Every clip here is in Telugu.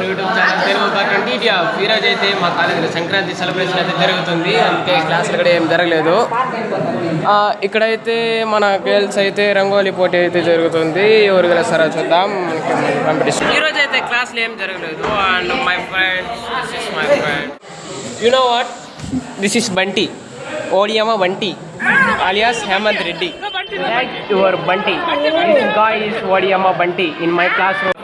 YouTube channel Telugu content India. ఈరోజు అయితే మా కాలేజీలో సంక్రాంతి సెలబ్రేషన్ అయితే జరుగుతుంది. అందుకే క్లాసులు కూడా ఏం జరగలేదు. ఇక్కడైతే మన గర్ల్స్ అయితే రంగోలీ పోటీ అయితే జరుగుతుంది. ఎవరు గెలుస్తారో చూద్దాం. కాంపిటీషన్ ఈరోజు అయితే క్లాసులు ఏం జరగలేదు. And my friends, this is my friend. You know what, this is Bunty, ఓడియమ్మ Bunty alias Hemant Reddy. Like your Bunty. This guy is Odiyamma Bunty in my classroom.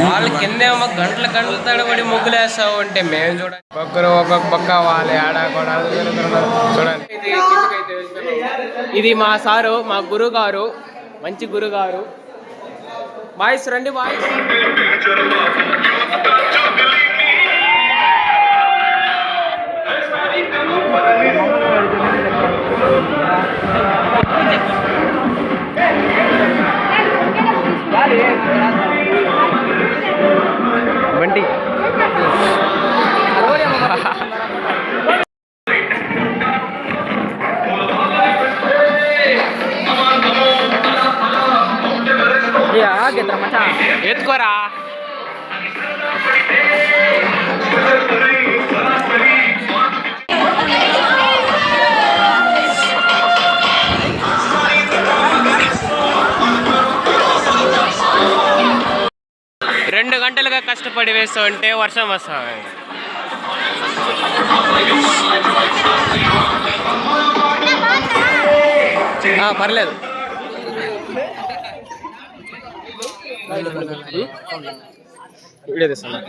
వాళ్ళు కిందేమో గంటల తడబడి ముగ్గులు వేస్తా ఉంటే మేము చూడండి, ఒక్కరు ఒక్కొక్క పక్క వాళ్ళు ఆడా కూడా చూడండి. ఇది మా సారు, మా గురుగారు, మంచి గురుగారు. బాయ్స్ రండి బాయ్స్. బండి ఎత్తుకోరా. రెండు గంటలుగా కష్టపడి వేస్తూ ఉంటే వర్షం వస్తుంది. పర్లేదు. వీడియో తీస్తున్నా.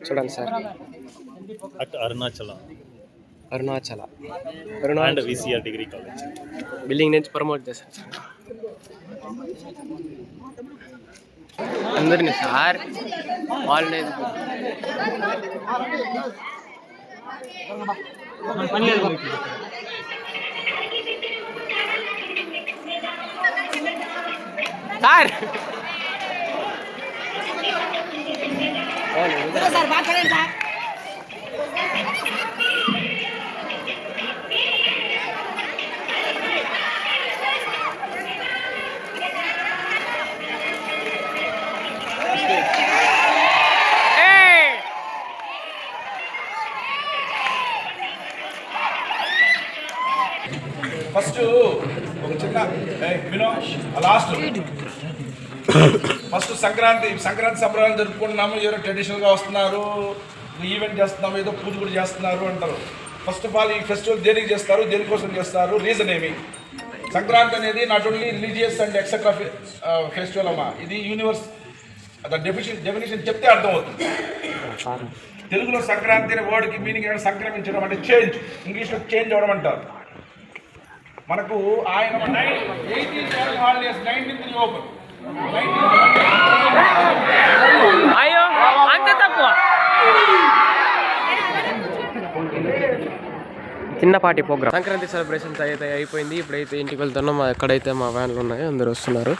చూడండి sir. Arunachala and VCR degree college building నుంచి ప్రమోట్ చేశారు సార్ అందరినీ సార్. వాళ్ళే సార్. सर बात करें सर. ఫస్ట్ ఒక చిన్న లాస్ట్ ఫస్ట్ సంక్రాంతి సంబరాలు జరుపుకుంటున్నాము. ఏదో ట్రెడిషనల్గా వస్తున్నారు, ఈవెంట్ చేస్తున్నాము, ఏదో పూజ కూడా చేస్తున్నారు అంటారు. ఫస్ట్ ఆఫ్ ఆల్ ఈ ఫెస్టివల్ దేనికి చేస్తారు, దేనికోసం చేస్తారు, రీజన్ ఏమి? సంక్రాంతి అనేది not only religious and etcetera festival అమ్మా. ఇది యూనివర్స్ డెఫినేషన్ చెప్తే అర్థమవుతుంది. తెలుగులో సంక్రాంతి అనే వర్డ్కి మీనింగ్ ఏంటంటే సంక్రమించడం, అంటే చేంజ్. ఇంగ్లీష్లో చేంజ్ అవ్వడం అంటారు. మనకు ఆయన 18 హాలిడేస్ 19th ఓపెన్. అయ్యో అంత తక్కువ. చిన్నపాటి ప్రోగ్రామ్ సంక్రాంతి సెలబ్రేషన్స్ అయితే అయిపోయింది. ఇప్పుడైతే ఇంటికి వెళ్తున్నాం. ఎక్కడైతే మా వ్యాన్లు ఉన్నాయో అందరూ వస్తున్నారు.